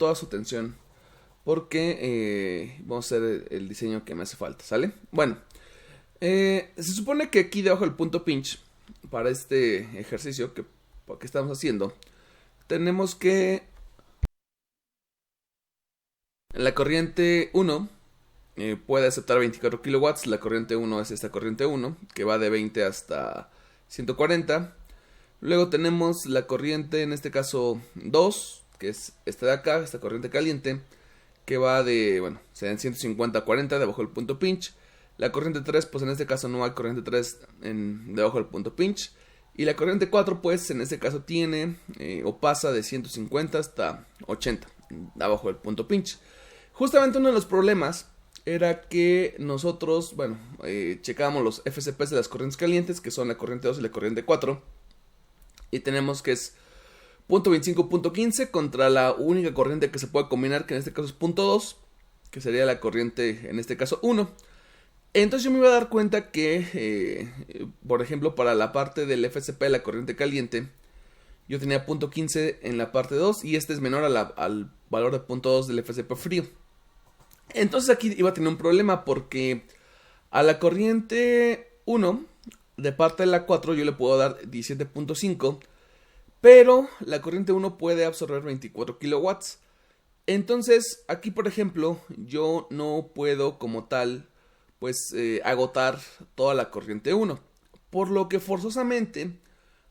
toda su tensión, porque vamos a hacer el diseño que me hace falta, ¿sale? Bueno, se supone que aquí debajo del punto pinch, para este ejercicio que estamos haciendo, tenemos que la corriente 1 puede aceptar 24 kilowatts. La corriente 1 es esta corriente 1, que va de 20 hasta 140. Luego tenemos la corriente, en este caso 2, que es esta de acá, esta corriente caliente, que va de, bueno, serían 150 a 40 debajo del punto pinch. La corriente 3, pues en este caso no hay corriente 3 debajo del punto pinch. Y la corriente 4, pues en este caso tiene o pasa de 150 hasta 80 abajo del punto pinch. Justamente uno de los problemas era que nosotros, bueno, checábamos los FCPs de las corrientes calientes, que son la corriente 2 y la corriente 4. Y tenemos que es .25, .15 contra la única corriente que se puede combinar, que en este caso es .2, que sería la corriente, en este caso 1. Entonces yo me iba a dar cuenta que, por ejemplo, para la parte del FCP de la corriente caliente, yo tenía .15 en la parte 2 y este es menor al valor de .2 del FCP frío. Entonces aquí iba a tener un problema porque a la corriente 1 de parte de la 4 yo le puedo dar 17.5, pero la corriente 1 puede absorber 24 kilowatts. Entonces aquí, por ejemplo, yo no puedo como tal pues agotar toda la corriente 1, por lo que forzosamente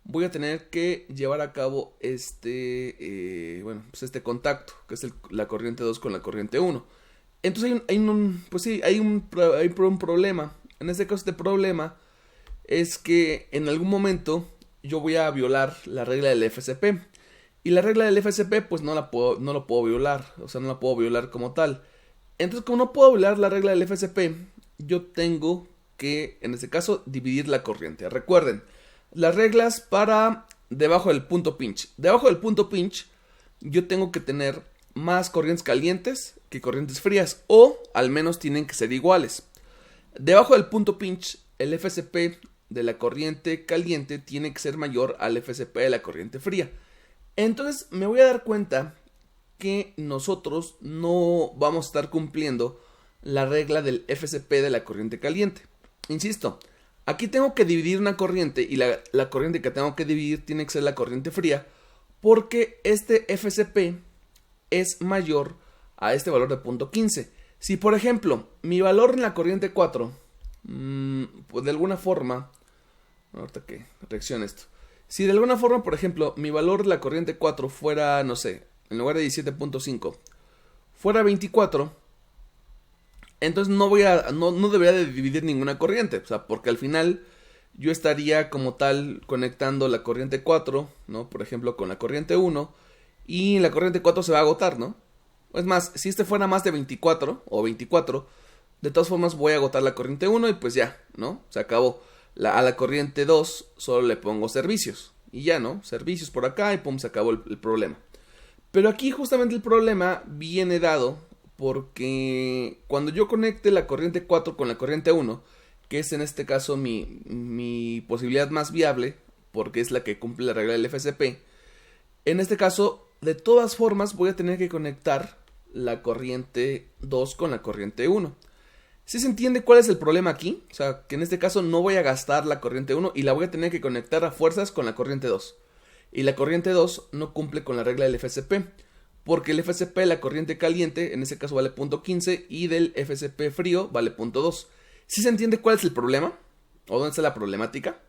voy a tener que llevar a cabo este contacto, que es la corriente 2 con la corriente 1. Entonces hay un problema. En este caso, este problema es que en algún momento yo voy a violar la regla del FCP. Y la regla del FCP pues no lo puedo violar, o sea, no la puedo violar como tal. Entonces, como no puedo violar la regla del FCP, yo tengo que, en este caso, dividir la corriente. Recuerden, las reglas para debajo del punto pinch. Debajo del punto pinch, yo tengo que tener más corrientes calientes que corrientes frías, o al menos tienen que ser iguales. Debajo del punto pinch, el FCP de la corriente caliente tiene que ser mayor al FCP de la corriente fría. Entonces me voy a dar cuenta que nosotros no vamos a estar cumpliendo la regla del FCP de la corriente caliente. Insisto, aquí tengo que dividir una corriente y la corriente que tengo que dividir tiene que ser la corriente fría, porque este FCP es mayor a este valor de .15. Si por ejemplo mi valor en la corriente 4, pues de alguna forma, ahorita que reaccione esto, si de alguna forma, por ejemplo, mi valor de la corriente 4 fuera, no sé, en lugar de 17.5, fuera 24, entonces no debería de dividir ninguna corriente, o sea, porque al final yo estaría como tal conectando la corriente 4, ¿no? Por ejemplo, con la corriente 1, y la corriente 4 se va a agotar, ¿no? Es más, si este fuera más de 24 o 24, de todas formas voy a agotar la corriente 1 y pues ya, ¿no? Se acabó. A la corriente 2 solo le pongo servicios y ya, ¿no? Servicios por acá y pum, se acabó el problema. Pero aquí justamente el problema viene dado porque cuando yo conecte la corriente 4 con la corriente 1, que es en este caso mi posibilidad más viable, porque es la que cumple la regla del FCP, en este caso, de todas formas, voy a tener que conectar la corriente 2 con la corriente 1. ¿Sí se entiende cuál es el problema aquí? O sea, que en este caso no voy a gastar la corriente 1 y la voy a tener que conectar a fuerzas con la corriente 2. Y la corriente 2 no cumple con la regla del FCP, porque el FCP de la corriente caliente, en este caso vale .15, y del FCP frío vale .2. ¿Sí se entiende cuál es el problema? ¿O dónde está la problemática?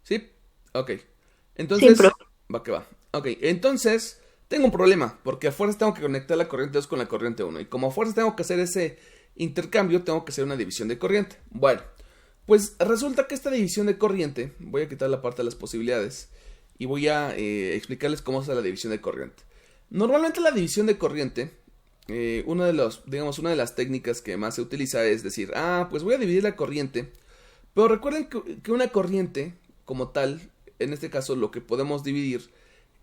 ¿Sí? Ok. Entonces, va que va. Ok, entonces tengo un problema, porque a fuerzas tengo que conectar la corriente 2 con la corriente 1. Y como a fuerzas tengo que hacer ese intercambio, tengo que hacer una división de corriente. Bueno, pues resulta que esta división de corriente, voy a quitar la parte de las posibilidades y voy a explicarles cómo se hace la división de corriente. Normalmente la división de corriente, una de las técnicas que más se utiliza es decir, pues voy a dividir la corriente, pero recuerden que una corriente como tal, en este caso lo que podemos dividir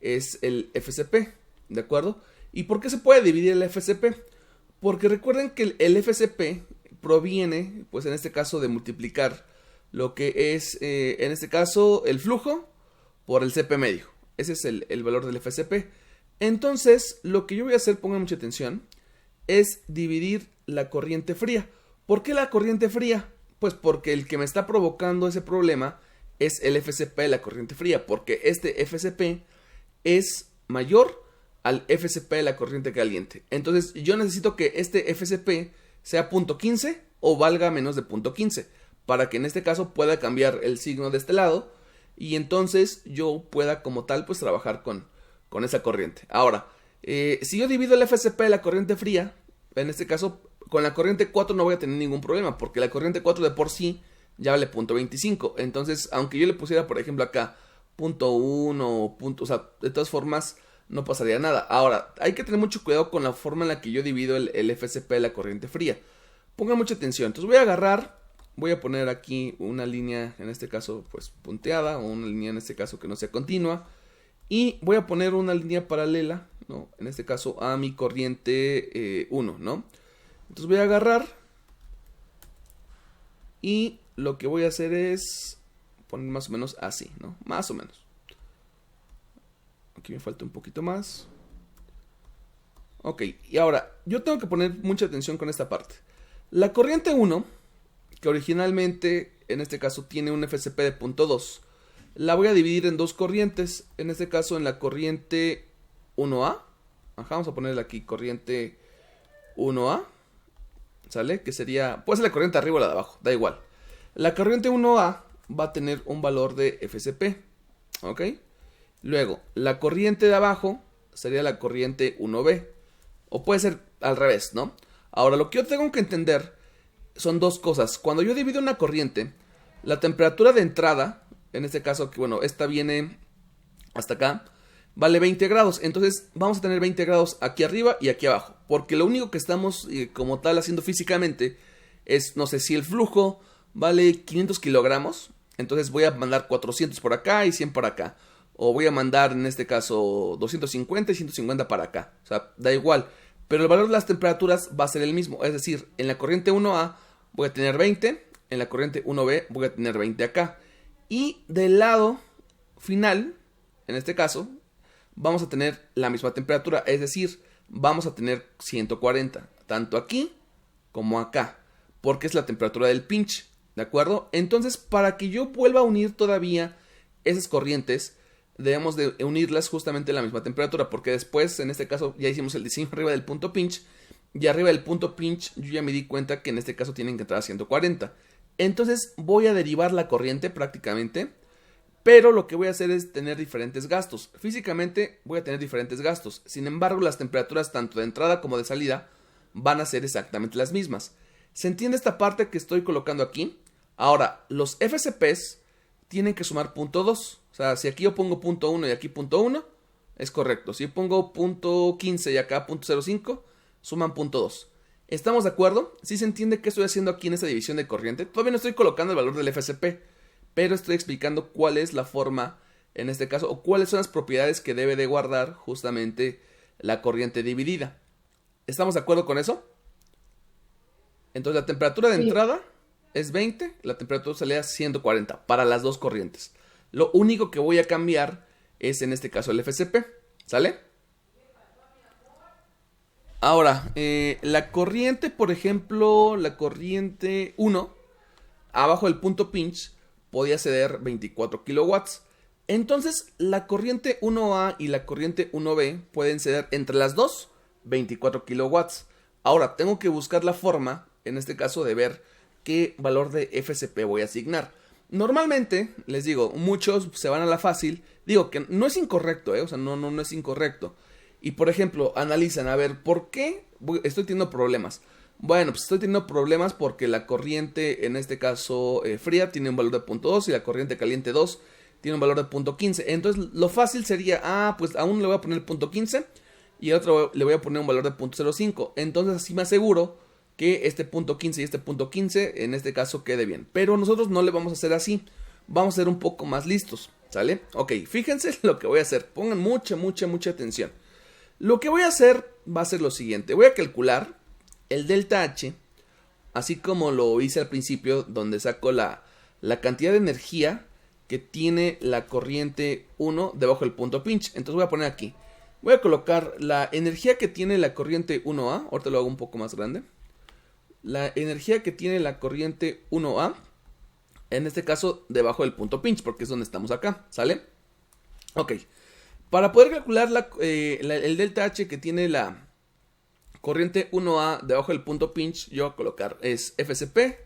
es el FCP, ¿de acuerdo? ¿Y por qué se puede dividir el FCP? Porque recuerden que el FCP proviene, pues en este caso, de multiplicar lo que es, en este caso, el flujo por el CP medio. Ese es el valor del FSP. Entonces, lo que yo voy a hacer, pongan mucha atención, es dividir la corriente fría. ¿Por qué la corriente fría? Pues porque el que me está provocando ese problema es el FSP de la corriente fría, porque este FSP es mayor al FSP de la corriente caliente. Entonces, yo necesito que este FSP sea 0.15 o valga menos de 0.15, para que en este caso pueda cambiar el signo de este lado y entonces yo pueda como tal pues trabajar con esa corriente. Ahora, si yo divido el FSP de la corriente fría, en este caso con la corriente 4 no voy a tener ningún problema, porque la corriente 4 de por sí ya vale 0.25. Entonces, aunque yo le pusiera, por ejemplo, acá 0.1, o sea, de todas formas no pasaría nada. Ahora, hay que tener mucho cuidado con la forma en la que yo divido el FSP de la corriente fría. Pongan mucha atención. Entonces voy a agarrar, voy a poner aquí una línea, en este caso pues punteada, o una línea en este caso que no sea continua. Y voy a poner una línea paralela, ¿no? En este caso a mi corriente 1, ¿no? Entonces voy a agarrar y lo que voy a hacer es poner más o menos así, ¿no? Más o menos. Aquí me falta un poquito más. Ok, y ahora yo tengo que poner mucha atención con esta parte. La corriente 1, que originalmente en este caso tiene un FSP de 0.2, la voy a dividir en dos corrientes. En este caso en la corriente 1A. Ajá, vamos a ponerle aquí corriente 1A. ¿Sale? Que sería, puede ser la corriente de arriba o la de abajo, da igual. La corriente 1A va a tener un valor de FSP. ¿Ok? Luego, la corriente de abajo sería la corriente 1B. O puede ser al revés, ¿no? Ahora, lo que yo tengo que entender son dos cosas. Cuando yo divido una corriente, la temperatura de entrada, en este caso, que bueno, esta viene hasta acá, vale 20 grados. Entonces vamos a tener 20 grados aquí arriba y aquí abajo. Porque lo único que estamos como tal haciendo físicamente es, no sé, si el flujo vale 500 kilogramos, entonces voy a mandar 400 por acá y 100 por acá. O voy a mandar en este caso 250 y 150 para acá. O sea, da igual. Pero el valor de las temperaturas va a ser el mismo. Es decir, en la corriente 1A voy a tener 20. En la corriente 1B voy a tener 20 acá. Y del lado final, en este caso, vamos a tener la misma temperatura. Es decir, vamos a tener 140. Tanto aquí como acá. Porque es la temperatura del pinch. ¿De acuerdo? Entonces, para que yo vuelva a unir todavía esas corrientes, debemos de unirlas justamente a la misma temperatura, porque después, en este caso, ya hicimos el diseño arriba del punto pinch, y arriba del punto pinch yo ya me di cuenta que en este caso tienen que entrar a 140. Entonces voy a derivar la corriente prácticamente, pero lo que voy a hacer es tener diferentes gastos. Físicamente voy a tener diferentes gastos, sin embargo las temperaturas tanto de entrada como de salida van a ser exactamente las mismas. ¿Se entiende esta parte que estoy colocando aquí? Ahora, los FSPs tienen que sumar 0.2. O sea, si aquí yo pongo 0.1 y aquí 0.1, es correcto. Si yo pongo 0.15 y acá 0.05, suman 0.2. ¿Estamos de acuerdo? ¿Sí se entiende qué estoy haciendo aquí en esta división de corriente? Todavía no estoy colocando el valor del FSP, pero estoy explicando cuál es la forma, en este caso, o cuáles son las propiedades que debe de guardar justamente la corriente dividida. ¿Estamos de acuerdo con eso? Entonces la temperatura de entrada es 20, la temperatura de salida es 140 para las dos corrientes. Lo único que voy a cambiar es en este caso el FSP, ¿sale? Ahora, la corriente, por ejemplo, la corriente 1, abajo del punto pinch, podía ceder 24 kilowatts. Entonces, la corriente 1A y la corriente 1B pueden ceder entre las dos 24 kilowatts. Ahora, tengo que buscar la forma, en este caso, de ver qué valor de FSP voy a asignar. Normalmente, les digo, muchos se van a la fácil. Digo que no es incorrecto, o sea, no es incorrecto. Y por ejemplo, analizan, a ver, ¿por qué estoy teniendo problemas? Bueno, pues estoy teniendo problemas porque la corriente, en este caso fría, tiene un valor de 0.2 y la corriente caliente 2 tiene un valor de 0.15. Entonces, lo fácil sería, pues a uno le voy a poner el 0.15 y a otro le voy a poner un valor de 0.05. Entonces, así me aseguro que este 0.15 y este 0.15 en este caso quede bien. Pero nosotros no le vamos a hacer así. Vamos a ser un poco más listos, ¿sale? Ok, fíjense lo que voy a hacer. Pongan mucha atención. Lo que voy a hacer va a ser lo siguiente. Voy a calcular el delta H, así como lo hice al principio, donde saco la la cantidad de energía que tiene la corriente 1 debajo del punto pinch. Entonces voy a poner aquí. Voy a colocar la energía que tiene la corriente 1A. Ahorita lo hago un poco más grande. La energía que tiene la corriente 1A. En este caso debajo del punto pinch, porque es donde estamos acá. ¿Sale? Ok. Para poder calcular el delta H que tiene la corriente 1A debajo del punto pinch, yo voy a colocar es FSP.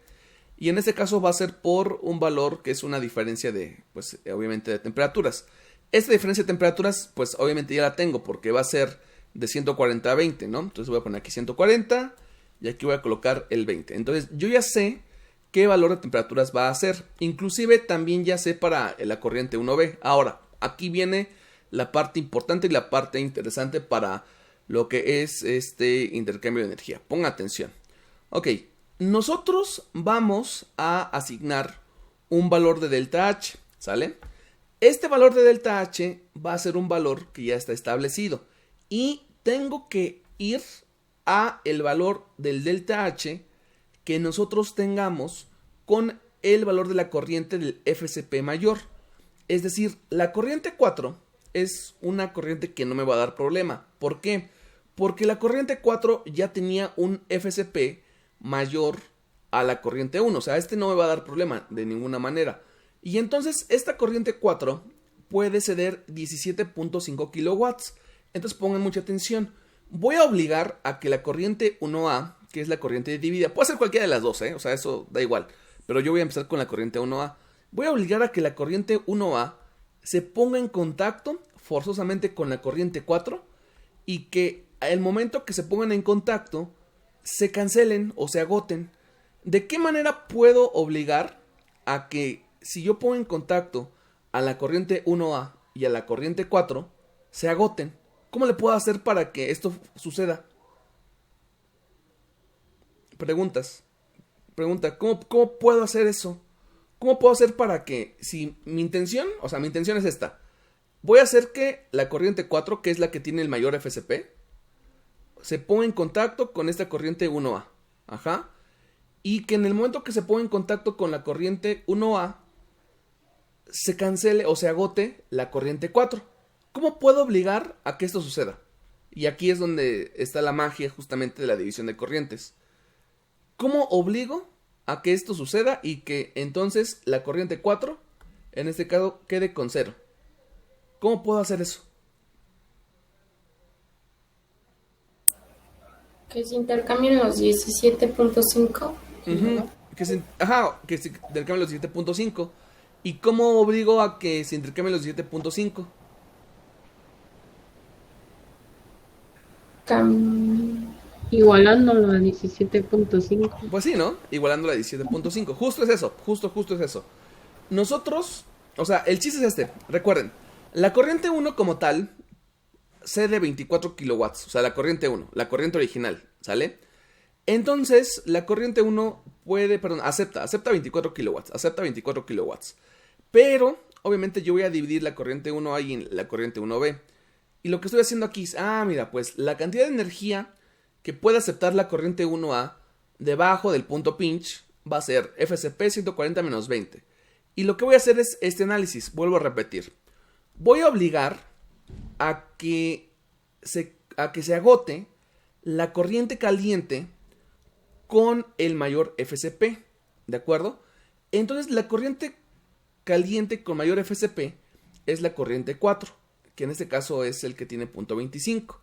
Y en este caso va a ser por un valor que es una diferencia de, pues obviamente de temperaturas. Esta diferencia de temperaturas, pues obviamente ya la tengo porque va a ser de 140 a 20, ¿no? Entonces voy a poner aquí 140 y aquí voy a colocar el 20. Entonces yo ya sé qué valor de temperaturas va a ser. Inclusive también ya sé para la corriente 1B. Ahora, aquí viene la parte importante y la parte interesante para lo que es este intercambio de energía. Ponga atención. Ok, nosotros vamos a asignar un valor de delta H, ¿sale? Este valor de delta H va a ser un valor que ya está establecido y tengo que ir a el valor del delta H que nosotros tengamos con el valor de la corriente del FSP mayor. Es decir, la corriente 4 es una corriente que no me va a dar problema. ¿Por qué? Porque la corriente 4 ya tenía un FSP mayor a la corriente 1. O sea, este no me va a dar problema de ninguna manera. Y entonces esta corriente 4 puede ceder 17.5 kilowatts. Entonces pongan mucha atención. Voy a obligar a que la corriente 1A, que es la corriente dividida, puede ser cualquiera de las dos, o sea, eso da igual. Pero yo voy a empezar con la corriente 1A. Voy a obligar a que la corriente 1A se ponga en contacto forzosamente con la corriente 4 y que al momento que se pongan en contacto se cancelen o se agoten. ¿De qué manera puedo obligar a que si yo pongo en contacto a la corriente 1A y a la corriente 4 se agoten? ¿Cómo le puedo hacer para que esto suceda? Pregunta, ¿cómo puedo hacer eso? ¿Cómo puedo hacer para que, si mi intención es esta, voy a hacer que la corriente 4, que es la que tiene el mayor FSP, se ponga en contacto con esta corriente 1A, ajá, y que en el momento que se ponga en contacto con la corriente 1A, se cancele o se agote la corriente 4. ¿Cómo puedo obligar a que esto suceda? Y aquí es donde está la magia justamente de la división de corrientes. ¿Cómo obligo a que esto suceda y que entonces la corriente 4, en este caso, quede con 0? ¿Cómo puedo hacer eso? Que se intercambien los 17.5. Que se intercambien los 17.5. ¿Y cómo obligo a que se intercambien los 17.5? Igualándolo a 17.5. Pues sí, ¿no? Igualándolo a 17.5. Justo es eso. Justo es eso. Nosotros, o sea, el chiste es este. Recuerden, la corriente 1 como tal cede 24 kilowatts. O sea, la corriente 1, la corriente original, ¿sale? Entonces, la corriente 1 acepta 24 kilowatts. Acepta 24 kilowatts. Pero, obviamente, yo voy a dividir la corriente 1A y en la corriente 1B. Y lo que estoy haciendo aquí es, mira, pues la cantidad de energía que puede aceptar la corriente 1A debajo del punto pinch va a ser FSP 140 menos 20. Y lo que voy a hacer es este análisis. Vuelvo a repetir. Voy a obligar a que se agote la corriente caliente con el mayor FSP. ¿De acuerdo? Entonces la corriente caliente con mayor FSP es la corriente 4, que en este caso es el que tiene punto 25.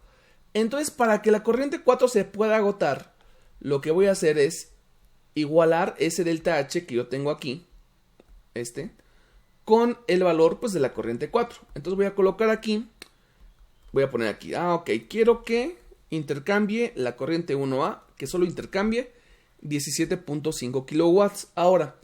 Entonces, para que la corriente 4 se pueda agotar, lo que voy a hacer es igualar ese delta H que yo tengo aquí, con el valor pues de la corriente 4. Entonces voy a colocar aquí, voy a poner aquí, ok, quiero que intercambie la corriente 1A, que solo intercambie 17.5 kilowatts. Ahora,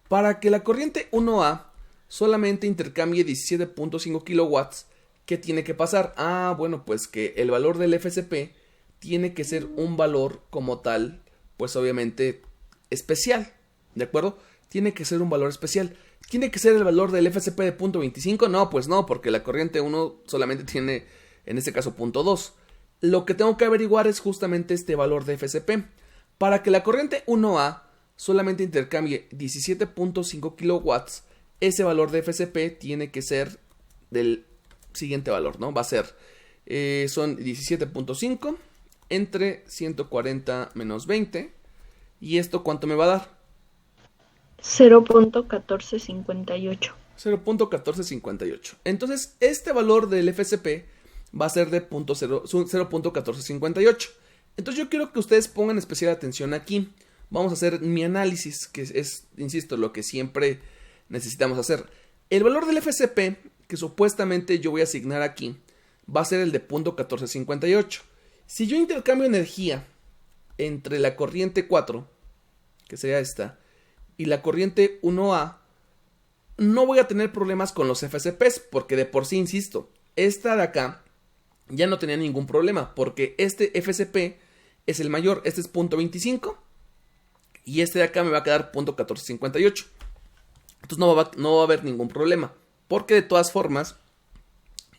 para que la corriente 1A solamente intercambie 17.5 kilowatts, ¿qué tiene que pasar? Bueno, pues que el valor del FSP tiene que ser un valor como tal, pues obviamente especial, ¿de acuerdo? Tiene que ser un valor especial. ¿Tiene que ser el valor del FSP de punto 25? No, pues no, porque la corriente 1 solamente tiene, en este caso, punto 2. Lo que tengo que averiguar es justamente este valor de FSP. Para que la corriente 1A solamente intercambie 17.5 kilowatts, ese valor de FSP tiene que ser del siguiente valor, ¿no? Va a ser, son 17.5 entre 140 menos 20. ¿Y esto cuánto me va a dar? 0.1458. 0.1458. Entonces, este valor del FSP va a ser de 0.1458. Entonces, yo quiero que ustedes pongan especial atención aquí. Vamos a hacer mi análisis, que es, insisto, lo que siempre necesitamos hacer. El valor del FSP, que supuestamente yo voy a asignar aquí, va a ser el de 0.1458. Si yo intercambio energía entre la corriente 4, que sería esta, y la corriente 1A, no voy a tener problemas con los FSPs, porque de por sí, insisto, esta de acá ya no tenía ningún problema, porque este FSP es el mayor, este es 0.25, y este de acá me va a quedar 0.1458. Entonces no va a haber ningún problema, porque de todas formas,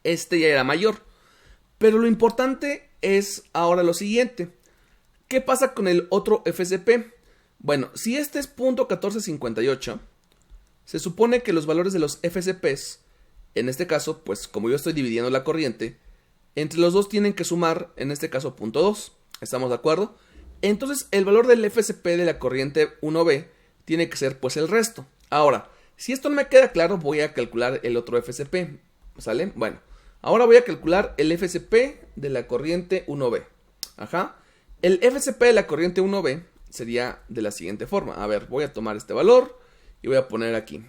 este ya era mayor. Pero lo importante es ahora lo siguiente. ¿Qué pasa con el otro FSP? Bueno, si este es 0.1458, se supone que los valores de los FSPs, en este caso, pues como yo estoy dividiendo la corriente, entre los dos tienen que sumar, en este caso, 0.2. ¿Estamos de acuerdo? Entonces, el valor del FSP de la corriente 1B tiene que ser, pues, el resto. Ahora, si esto no me queda claro, voy a calcular el otro FSP. ¿Sale? Bueno, ahora voy a calcular el FSP de la corriente 1B. Ajá. El FSP de la corriente 1B sería de la siguiente forma. A ver, voy a tomar este valor y voy a poner aquí.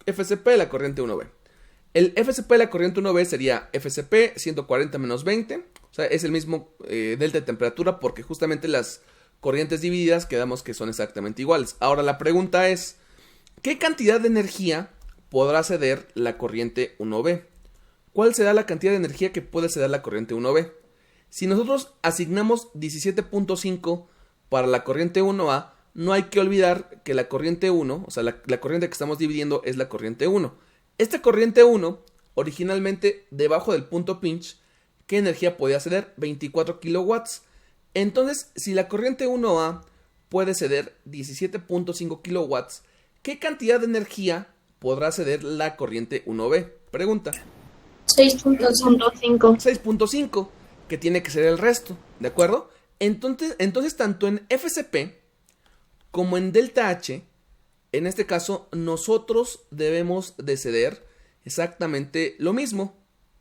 FSP de la corriente 1B. El FSP de la corriente 1B sería FSP 140 menos 20. O sea, es el mismo delta de temperatura porque justamente las corrientes divididas quedamos que son exactamente iguales. Ahora la pregunta es, ¿qué cantidad de energía podrá ceder la corriente 1B? ¿Cuál será la cantidad de energía que puede ceder la corriente 1B? Si nosotros asignamos 17.5 para la corriente 1A, no hay que olvidar que la corriente 1, o sea, la corriente que estamos dividiendo es la corriente 1. Esta corriente 1, originalmente debajo del punto pinch, ¿qué energía podía ceder? 24 kilowatts. Entonces, si la corriente 1A puede ceder 17.5 kilowatts, ¿qué cantidad de energía podrá ceder la corriente 1B? Pregunta. 6.5. 6.5, que tiene que ser el resto, ¿de acuerdo? Entonces, tanto en FSP como en delta H, en este caso, nosotros debemos de ceder exactamente lo mismo.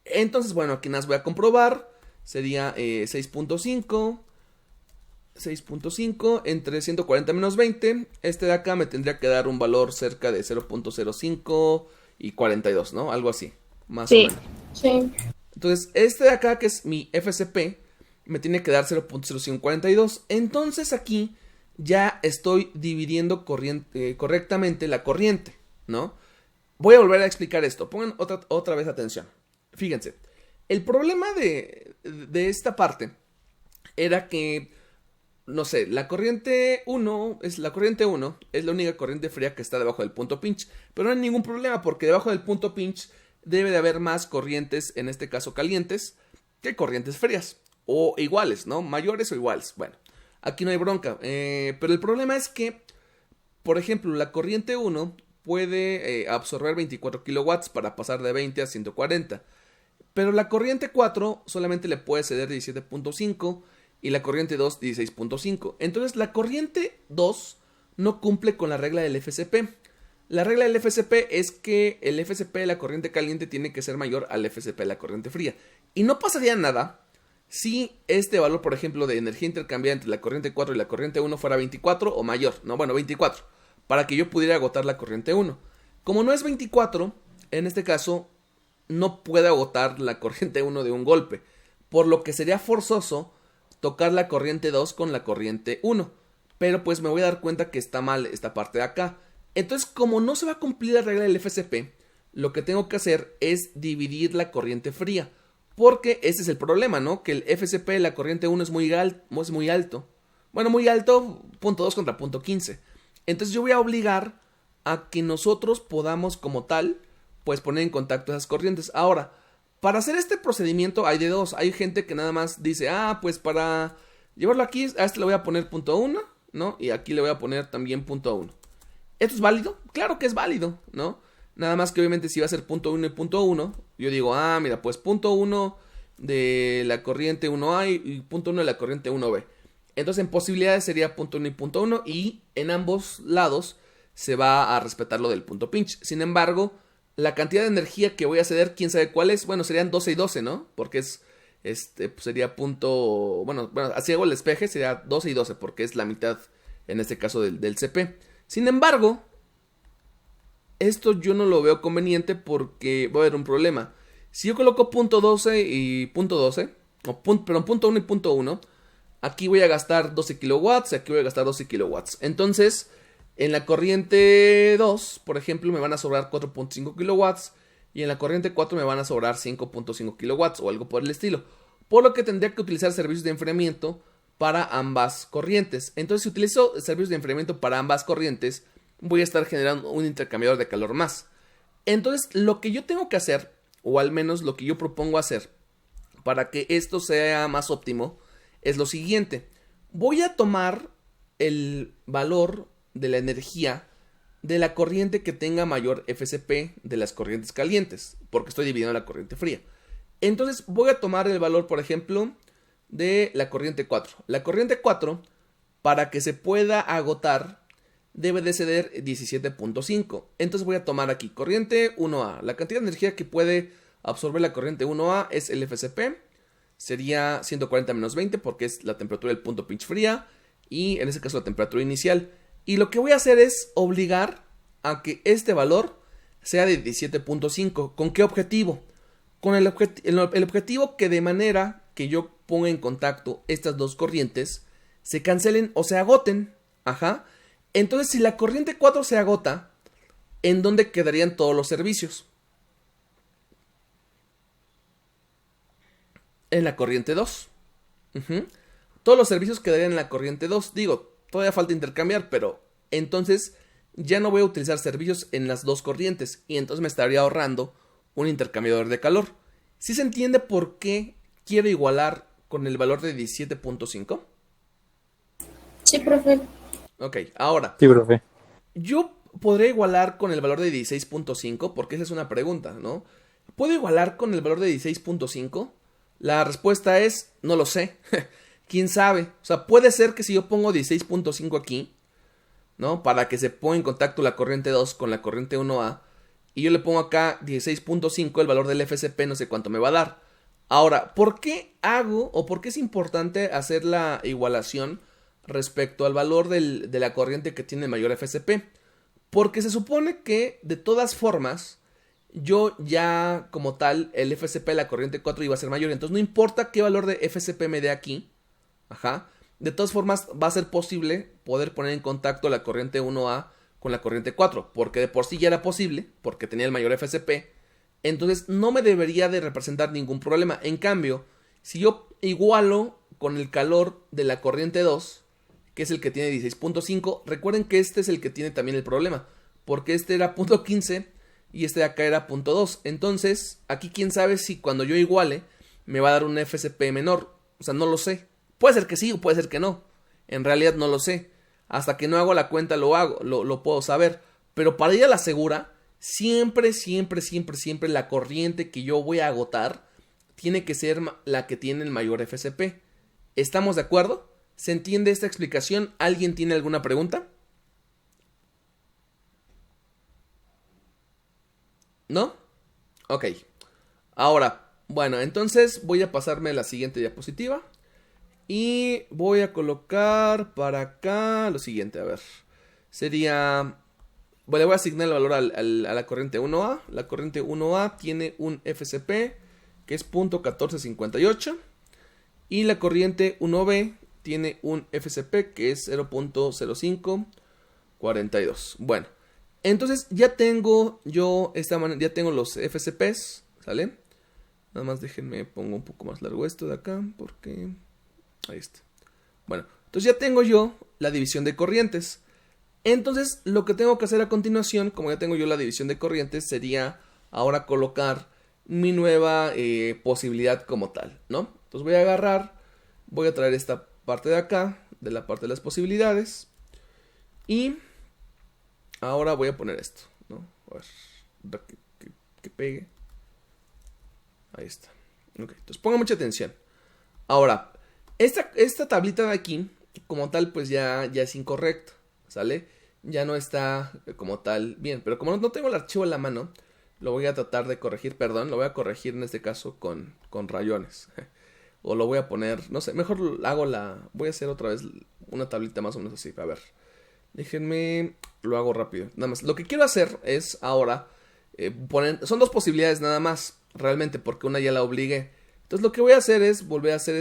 Entonces, bueno, aquí las voy a comprobar. Sería 6.5 entre 140 menos 20. Este de acá me tendría que dar un valor cerca de 0.05 y 42, ¿no? Algo así, más o menos. Sí. Entonces, este de acá, que es mi FSP, me tiene que dar 0.0542. Entonces, aquí ya estoy dividiendo correctamente la corriente, ¿no? Voy a volver a explicar esto. Pongan otra vez atención. Fíjense, el problema de esta parte era que, no sé, la corriente 1 es la única corriente fría que está debajo del punto pinch. Pero no hay ningún problema porque debajo del punto pinch debe de haber más corrientes, en este caso calientes, que corrientes frías. O iguales, ¿no? Mayores o iguales. Bueno, aquí no hay bronca. Pero el problema es que, por ejemplo, la corriente 1 puede absorber 24 kilowatts para pasar de 20 a 140. Pero la corriente 4 solamente le puede ceder 17.5 y la corriente 2 16.5. Entonces la corriente 2 no cumple con la regla del FSP. La regla del FSP es que el FSP de la corriente caliente tiene que ser mayor al FSP de la corriente fría. Y no pasaría nada si este valor, por ejemplo, de energía intercambiada entre la corriente 4 y la corriente 1 fuera 24 o mayor. No, bueno, 24. Para que yo pudiera agotar la corriente 1. Como no es 24, en este caso no puede agotar la corriente 1 de un golpe. Por lo que sería forzoso tocar la corriente 2 con la corriente 1. Pero pues me voy a dar cuenta que está mal esta parte de acá. Entonces, como no se va a cumplir la regla del FSP, lo que tengo que hacer es dividir la corriente fría. Porque ese es el problema, ¿no? Que el FSP de la corriente 1 es muy alto. Bueno, muy alto, punto 2 contra punto 15. Entonces yo voy a obligar a que nosotros podamos como tal, pues poner en contacto esas corrientes. Ahora, para hacer este procedimiento hay de dos. Hay gente que nada más dice, pues para llevarlo aquí, a este le voy a poner punto 1 ¿no? Y aquí le voy a poner también punto 1. ¿Esto es válido? Claro que es válido, ¿no? Nada más que obviamente si va a ser punto 1 y punto 1, yo digo, mira, pues punto 1 de la corriente 1A y punto 1 de la corriente 1B. Entonces en posibilidades sería punto 1 y punto 1 y en ambos lados se va a respetar lo del punto pinch. Sin embargo, la cantidad de energía que voy a ceder, quién sabe cuál es. Bueno, serían 12 y 12, ¿no? Porque es, pues sería punto, bueno, así hago el despeje, sería 12 y 12 porque es la mitad en este caso del CP. Sin embargo, esto yo no lo veo conveniente porque va a haber un problema. Si yo coloco punto 12 y punto 12, punto 1 y punto 1, aquí voy a gastar 12 kilowatts y aquí voy a gastar 12 kilowatts. Entonces, en la corriente 2, por ejemplo, me van a sobrar 4.5 kilowatts y en la corriente 4 me van a sobrar 5.5 kilowatts o algo por el estilo. Por lo que tendría que utilizar servicios de enfriamiento para ambas corrientes. Entonces, si utilizo servicios de enfriamiento para ambas corrientes, voy a estar generando un intercambiador de calor más. Entonces, lo que yo tengo que hacer, o al menos lo que yo propongo hacer para que esto sea más óptimo, es lo siguiente. Voy a tomar el valor de la energía de la corriente que tenga mayor FCP de las corrientes calientes, porque estoy dividiendo la corriente fría. Entonces voy a tomar el valor, por ejemplo, de la corriente 4. La corriente 4, para que se pueda agotar, debe de ceder 17.5. Entonces voy a tomar aquí corriente 1A. La cantidad de energía que puede absorber la corriente 1A es el FCP. Sería 140 menos 20 porque es la temperatura del punto pinch fría. Y en ese caso la temperatura inicial. Y lo que voy a hacer es obligar a que este valor sea de 17.5. ¿Con qué objetivo? Con el objetivo que de manera que yo ponga en contacto estas dos corrientes se cancelen o se agoten. Ajá. Entonces, si la corriente 4 se agota, ¿en dónde quedarían todos los servicios? En la corriente 2. Todos los servicios quedarían en la corriente 2. Digo, todavía falta intercambiar, pero entonces ya no voy a utilizar servicios en las dos corrientes y entonces me estaría ahorrando un intercambiador de calor. ¿Sí se entiende por qué quiero igualar con el valor de 17.5? Sí, profe. Ok, ahora. Sí, profe. Yo podría igualar con el valor de 16.5 porque esa es una pregunta, ¿no? ¿Puedo igualar con el valor de 16.5? La respuesta es, no lo sé. ¿Quién sabe? O sea, puede ser que si yo pongo 16.5 aquí, ¿no? Para que se ponga en contacto la corriente 2 con la corriente 1A, y yo le pongo acá 16.5, el valor del FCP no sé cuánto me va a dar. Ahora, ¿por qué hago o por qué es importante hacer la igualación respecto al valor de la corriente que tiene mayor FCP? Porque se supone que de todas formas yo ya como tal el FCP de la corriente 4 iba a ser mayor, entonces no importa qué valor de FCP me dé aquí, de todas formas va a ser posible poder poner en contacto la corriente 1A con la corriente 4, porque de por sí ya era posible, porque tenía el mayor FCP, entonces no me debería de representar ningún problema. En cambio, si yo igualo con el calor de la corriente 2, que es el que tiene 16.5, recuerden que este es el que tiene también el problema, porque este era punto 15 y este de acá era punto 2. Entonces, aquí quién sabe si cuando yo iguale me va a dar un FCP menor. O sea, no lo sé. Puede ser que sí o puede ser que no. En realidad no lo sé. Hasta que no hago la cuenta lo puedo saber. Pero para ir a la segura, siempre la corriente que yo voy a agotar tiene que ser la que tiene el mayor FCP. ¿Estamos de acuerdo? ¿Se entiende esta explicación? ¿Alguien tiene alguna pregunta? ¿No? Ok. Ahora, bueno, entonces voy a pasarme a la siguiente diapositiva. Y voy a colocar para acá lo siguiente, a ver. Sería... Bueno, le voy a asignar el valor a la corriente 1A. La corriente 1A tiene un FCP que es .1458. Y la corriente 1B tiene un FCP que es 0.0542. Bueno, entonces ya tengo yo ya tengo los FCPs, ¿sale? Nada más déjenme, pongo un poco más largo esto de acá porque... Ahí está. Bueno, entonces ya tengo yo la división de corrientes. Entonces lo que tengo que hacer a continuación, como ya tengo yo la división de corrientes, sería ahora colocar mi nueva posibilidad como tal, ¿no? Entonces voy a agarrar, voy a traer esta parte de acá, de la parte de las posibilidades. Y ahora voy a poner esto, ¿no? A ver, que pegue. Ahí está. Ok, entonces ponga mucha atención. Ahora, esta tablita de aquí, como tal, pues ya es incorrecta, ¿sale? Ya no está como tal bien. Pero como no tengo el archivo en la mano, lo voy a tratar de corregir, perdón, lo voy a corregir en este caso con rayones. O lo voy a poner, no sé, mejor voy a hacer otra vez una tablita más o menos así. A ver, déjenme, lo hago rápido. Nada más, lo que quiero hacer es ahora son dos posibilidades nada más, realmente, porque una ya la obligué. Entonces lo que voy a hacer es volver a hacer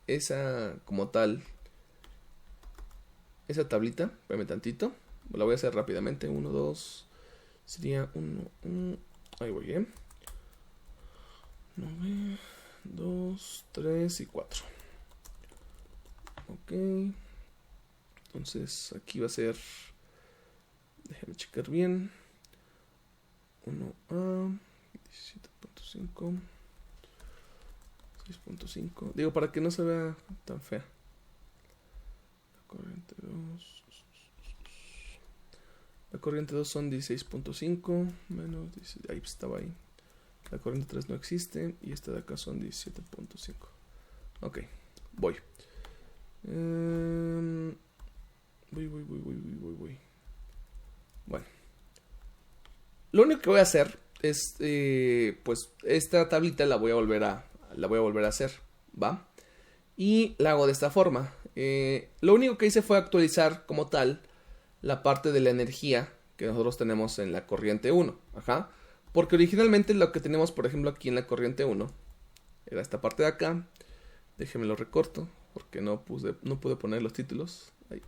esa como tal, esa tablita. Espérame tantito, la voy a hacer rápidamente. 1, 2, sería 1, ahí voy, 9, 2, 3 y 4. Ok. Entonces aquí va a ser, déjame checar bien, 1A, 17.5, 6.5. Digo, para que no se vea tan fea. La corriente 2. La corriente 2 son 16.5 menos 16, ahí estaba ahí. La corriente 3 no existe y esta de acá son 17.5. Ok, voy. Voy. Bueno. Lo único que voy a hacer es, pues, esta tablita la voy a volver a hacer, ¿va? Y la hago de esta forma. Lo único que hice fue actualizar como tal la parte de la energía que nosotros tenemos en la corriente 1. Ajá. Porque originalmente lo que tenemos, por ejemplo, aquí en la corriente 1 era esta parte de acá. Déjenme lo recorto porque no pude poner los títulos. Ahí.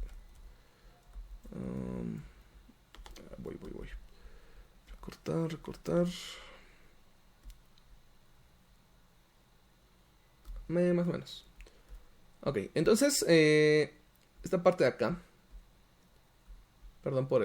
Voy. Recortar. Más o menos. Ok, entonces esta parte de acá. Perdón por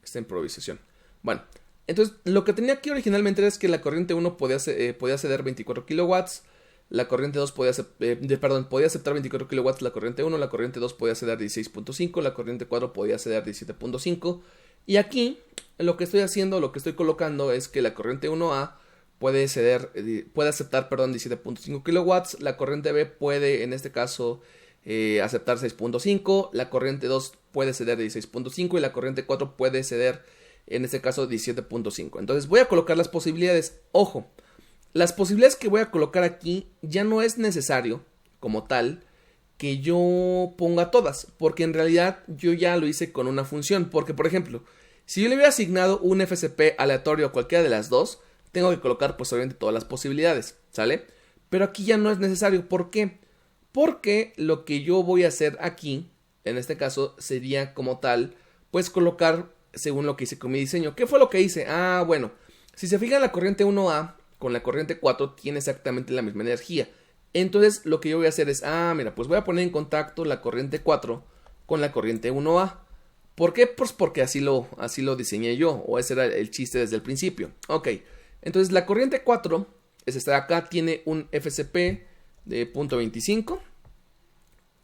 esta improvisación. Bueno, entonces lo que tenía aquí originalmente es que la corriente 1 podía ceder 24 kilowatts. La corriente 2 podía aceptar 24 kilowatts la corriente 1. La corriente 2 podía ceder 16.5. La corriente 4 podía ceder 17.5. Y aquí lo que estoy haciendo, lo que estoy colocando es que la corriente 1A puede aceptar 17.5 kilowatts. La corriente B puede, en este caso, aceptar 6.5. La corriente 2 puede ceder 16.5 y la corriente 4 puede ceder, en este caso, 17.5. Entonces voy a colocar las posibilidades. Ojo, las posibilidades que voy a colocar aquí ya no es necesario, como tal, que yo ponga todas, porque en realidad yo ya lo hice con una función. Porque, por ejemplo, si yo le hubiera asignado un FSP aleatorio a cualquiera de las dos, tengo que colocar, pues, obviamente todas las posibilidades, ¿sale? Pero aquí ya no es necesario. ¿Por qué? Porque lo que yo voy a hacer aquí, en este caso, sería como tal, pues colocar según lo que hice con mi diseño. ¿Qué fue lo que hice? Ah, bueno, si se fijan, la corriente 1A con la corriente 4 tiene exactamente la misma energía. Entonces lo que yo voy a hacer es, mira, pues voy a poner en contacto la corriente 4 con la corriente 1A. ¿Por qué? Pues porque así lo diseñé yo, o ese era el chiste desde el principio. Ok, entonces la corriente 4, es esta de acá, tiene un FSP de 0.25.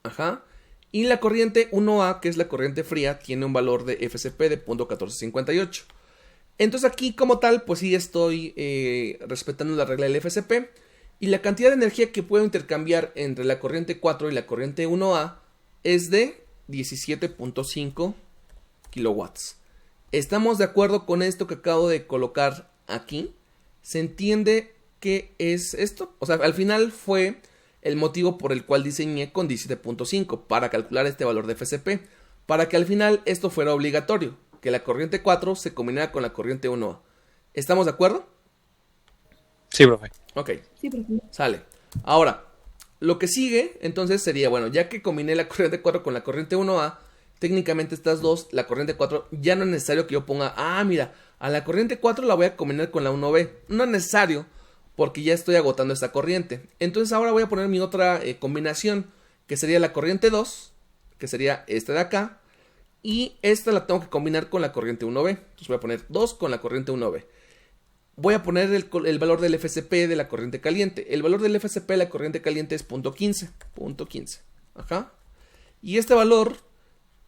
Ajá. Y la corriente 1A, que es la corriente fría, tiene un valor de FSP de 0.1458. Entonces aquí como tal, pues sí estoy respetando la regla del FSP. Y la cantidad de energía que puedo intercambiar entre la corriente 4 y la corriente 1A es de 17.5 kilowatts. ¿Estamos de acuerdo con esto que acabo de colocar aquí? ¿Se entiende qué es esto? O sea, al final fue el motivo por el cual diseñé con 17.5 para calcular este valor de FSP, para que al final esto fuera obligatorio, que la corriente 4 se combinara con la corriente 1A. ¿Estamos de acuerdo? Sí, profe. Ok, Sí, profe. sale. Ahora, lo que sigue entonces sería, bueno, ya que combiné la corriente 4 con la corriente 1A, técnicamente estas dos, la corriente 4, ya no es necesario que yo ponga, mira, a la corriente 4 la voy a combinar con la 1B. No es necesario, porque ya estoy agotando esta corriente. Entonces ahora voy a poner mi otra combinación, que sería la corriente 2, que sería esta de acá, y esta la tengo que combinar con la corriente 1B. Entonces voy a poner 2 con la corriente 1B. voy a poner el valor del FSP de la corriente caliente. El valor del FSP de la corriente caliente es .15. Ajá. Y este valor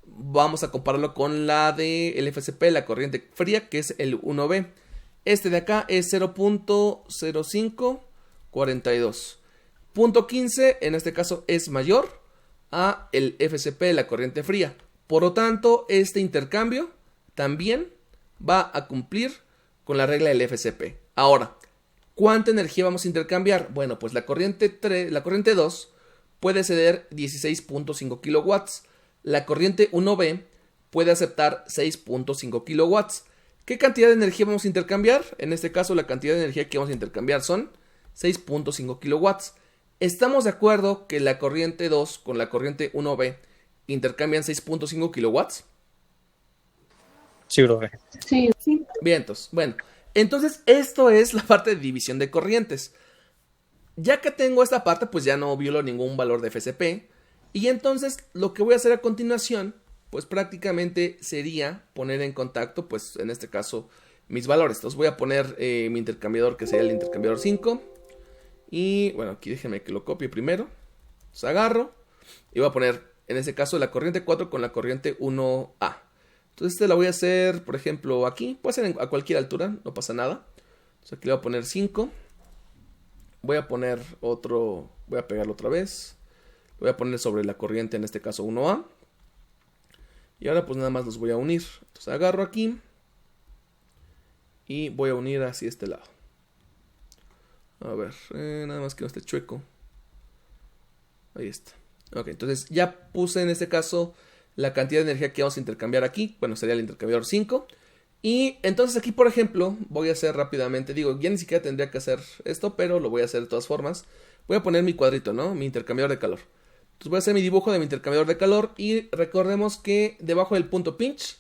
vamos a compararlo con la del FSP de la corriente fría, que es el 1B. Este de acá es 0.0542. Punto 15 en este caso es mayor a el FSP de la corriente fría. Por lo tanto, este intercambio también va a cumplir con la regla del FSP. Ahora, ¿cuánta energía vamos a intercambiar? Bueno, pues la corriente 2 puede ceder 16.5 kilowatts. La corriente 1B puede aceptar 6.5 kilowatts. ¿Qué cantidad de energía vamos a intercambiar? En este caso, la cantidad de energía que vamos a intercambiar son 6.5 kilowatts. ¿Estamos de acuerdo que la corriente 2 con la corriente 1B intercambian 6.5 kilowatts? Sí, profe. Sí. Bien, entonces, bueno. Entonces, esto es la parte de división de corrientes. Ya que tengo esta parte, pues ya no violo ningún valor de FSP. Y entonces, lo que voy a hacer a continuación, pues prácticamente sería poner en contacto, pues en este caso, mis valores. Entonces voy a poner mi intercambiador, que sería el intercambiador 5. Y bueno, aquí déjenme que lo copie primero. Entonces agarro y voy a poner, en este caso, la corriente 4 con la corriente 1A. Entonces la voy a hacer, por ejemplo, aquí. Puede ser a cualquier altura, no pasa nada. Entonces aquí le voy a poner 5. Voy a poner otro, voy a pegarlo otra vez. Voy a poner sobre la corriente, en este caso 1A. Y ahora pues nada más los voy a unir. Entonces agarro aquí y voy a unir hacia este lado. A ver, nada más que no esté chueco. Ahí está. Ok, entonces ya puse en este caso la cantidad de energía que vamos a intercambiar aquí. Bueno, sería el intercambiador 5. Y entonces aquí, por ejemplo, voy a hacer rápidamente. Digo, ya ni siquiera tendría que hacer esto, pero lo voy a hacer de todas formas. Voy a poner mi cuadrito, ¿no? Mi intercambiador de calor. Entonces voy a hacer mi dibujo de mi intercambiador de calor. Y recordemos que debajo del punto pinch,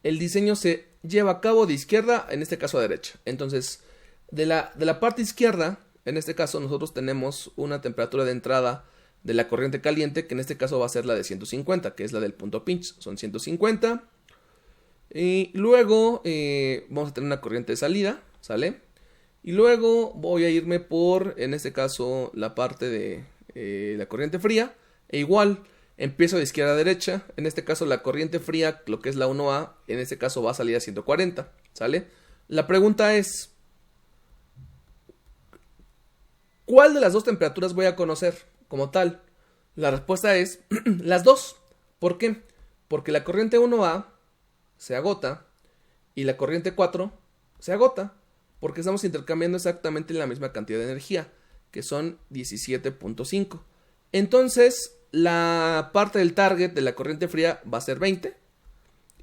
el diseño se lleva a cabo de izquierda, en este caso a derecha. Entonces, de la parte izquierda, en este caso nosotros tenemos una temperatura de entrada de la corriente caliente, que en este caso va a ser la de 150, que es la del punto pinch, son 150. Y luego vamos a tener una corriente de salida, ¿sale? Y luego voy a irme por, en este caso, la parte de la corriente fría. E igual, empiezo de izquierda a derecha. En este caso, la corriente fría, lo que es la 1A, en este caso va a salir a 140, ¿sale? La pregunta es, ¿cuál de las dos temperaturas voy a conocer como tal? La respuesta es las dos. ¿Por qué? Porque la corriente 1A se agota y la corriente 4 se agota, porque estamos intercambiando exactamente la misma cantidad de energía, que son 17.5. Entonces, la parte del target de la corriente fría va a ser 20,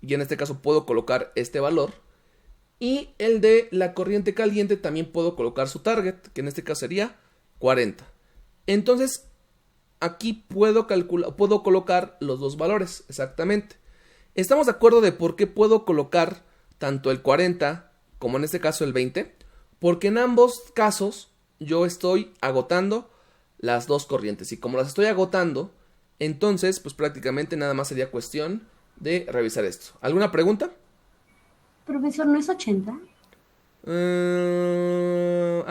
y en este caso puedo colocar este valor. Y el de la corriente caliente también puedo colocar su target, que en este caso sería 40. Entonces, aquí puedo colocar los dos valores, exactamente. ¿Estamos de acuerdo de por qué puedo colocar tanto el 40 como en este caso el 20? Porque en ambos casos yo estoy agotando las dos corrientes. Y como las estoy agotando, entonces pues prácticamente nada más sería cuestión de revisar esto. ¿Alguna pregunta? Profesor, ¿no es 80?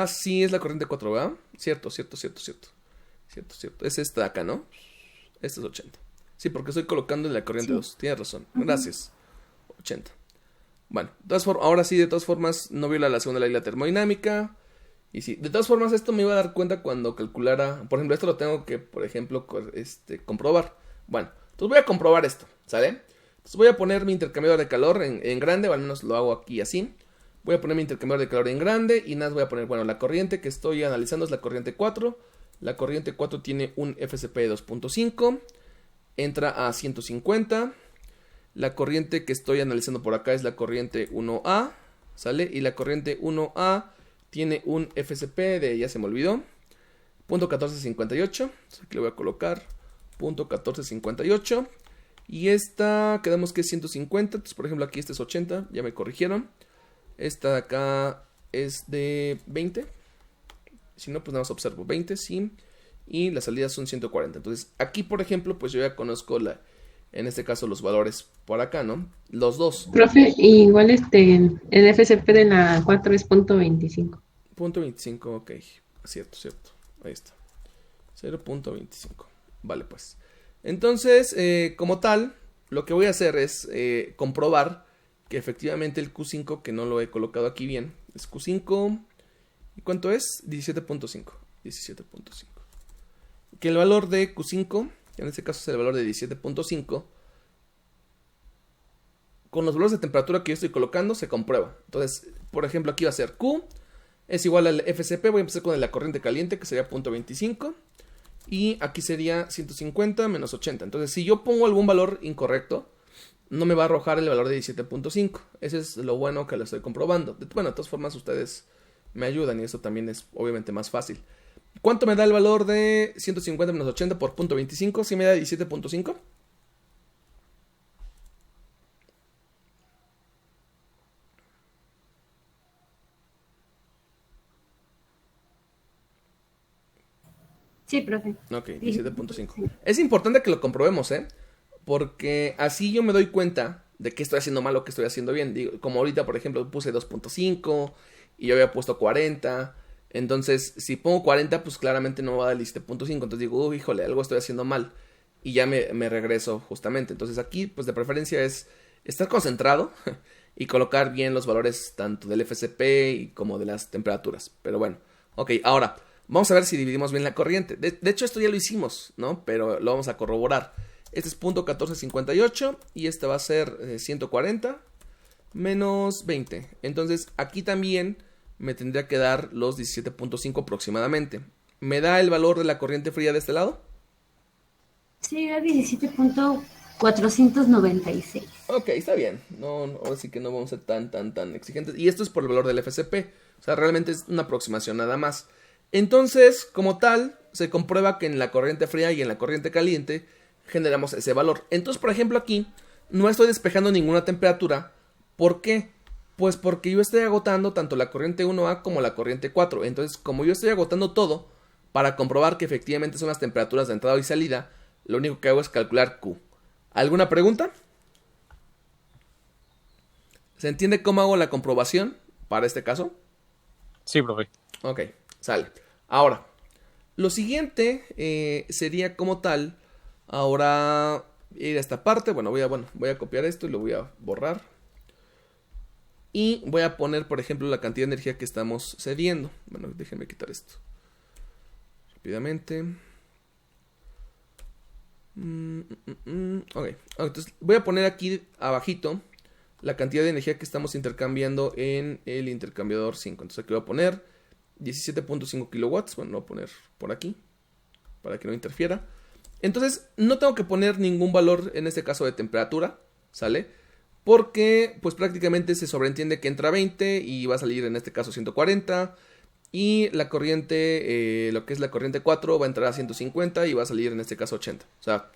Sí, es la corriente 4, ¿verdad? Cierto. Es esta de acá, ¿no? Esta es 80. Sí, porque estoy colocando en la corriente 2. Tienes razón. Gracias. 80. Bueno, ahora sí, de todas formas, no viola la segunda ley de la termodinámica. Y sí, de todas formas, esto me iba a dar cuenta cuando calculara. Por ejemplo, esto lo tengo que, por ejemplo, comprobar. Bueno, entonces voy a comprobar esto, ¿sale? Entonces voy a poner mi intercambiador de calor en grande, o al menos lo hago aquí así. Voy a poner mi intercambiador de calor en grande y nada, voy a poner, bueno, la corriente que estoy analizando es la corriente 4. La corriente 4 tiene un FSP de 2.5. Entra a 150. La corriente que estoy analizando por acá es la corriente 1A, ¿sale? Y la corriente 1A tiene un FSP de, ya se me olvidó, .1458. Aquí le voy a colocar .1458. Y esta, quedamos que es 150. Entonces, por ejemplo, aquí este es 80, ya me corrigieron. Esta de acá es de 20. Si no, pues nada más observo 20, sí. Y las salidas son 140. Entonces, aquí, por ejemplo, pues yo ya conozco En este caso los valores por acá, ¿no? Los dos. Profe, igual el FCP de la 4 es .25. Punto 25, ok. Cierto. Ahí está. 0.25. Vale, pues. Entonces, como tal, lo que voy a hacer es comprobar que efectivamente el Q5, que no lo he colocado aquí bien, es Q5. ¿Y cuánto es? 17.5. 17.5. Que el valor de Q5, que en este caso es el valor de 17.5, con los valores de temperatura que yo estoy colocando, se comprueba. Entonces, por ejemplo, aquí va a ser Q es igual al FCP. Voy a empezar con la corriente caliente, que sería 0.25. Y aquí sería 150 menos 80. Entonces, si yo pongo algún valor incorrecto, no me va a arrojar el valor de 17.5. Ese es lo bueno que lo estoy comprobando. Bueno, de todas formas, ustedes me ayudan y eso también es obviamente más fácil. ¿Cuánto me da el valor de 150 menos 80 por 0.25? ¿Sí me da 17.5? Sí, profe. Ok, 17.5. Es importante que lo comprobemos, ¿eh? Porque así yo me doy cuenta de qué estoy haciendo mal o qué estoy haciendo bien. Digo, como ahorita, por ejemplo, puse 2.5 y yo había puesto 40. Entonces, si pongo 40, pues claramente no me va a dar el 17.5. Entonces digo, uy, híjole, algo estoy haciendo mal. Y ya me regreso justamente. Entonces aquí, pues de preferencia es estar concentrado y colocar bien los valores tanto del FCP y como de las temperaturas. Pero bueno, ok, ahora vamos a ver si dividimos bien la corriente. De hecho, esto ya lo hicimos, ¿no? Pero lo vamos a corroborar. Este es .1458 y este va a ser 140 menos 20. Entonces, aquí también me tendría que dar los 17.5 aproximadamente. ¿Me da el valor de la corriente fría de este lado? Sí, era 17.496. Ok, está bien. No, así que no vamos a ser tan exigentes. Y esto es por el valor del FCP. O sea, realmente es una aproximación nada más. Entonces, como tal, se comprueba que en la corriente fría y en la corriente caliente generamos ese valor. Entonces, por ejemplo, aquí no estoy despejando ninguna temperatura. ¿Por qué? Pues porque yo estoy agotando tanto la corriente 1A como la corriente 4. Entonces, como yo estoy agotando todo, para comprobar que efectivamente son las temperaturas de entrada y salida, lo único que hago es calcular Q. ¿Alguna pregunta? ¿Se entiende cómo hago la comprobación para este caso? Sí, profe. Ok, sale. Ahora, lo siguiente sería como tal, ahora ir a esta parte. Bueno, voy a copiar esto y lo voy a borrar. Y voy a poner, por ejemplo, la cantidad de energía que estamos cediendo. Bueno, déjenme quitar esto rápidamente. Ok, entonces voy a poner aquí abajito la cantidad de energía que estamos intercambiando en el intercambiador 5. Entonces aquí voy a poner 17.5 kilowatts. Bueno, lo voy a poner por aquí para que no interfiera. Entonces no tengo que poner ningún valor en este caso de temperatura, ¿sale? Porque pues prácticamente se sobreentiende que entra 20 y va a salir en este caso 140. Y la corriente, lo que es la corriente 4 va a entrar a 150 y va a salir en este caso 80. O sea,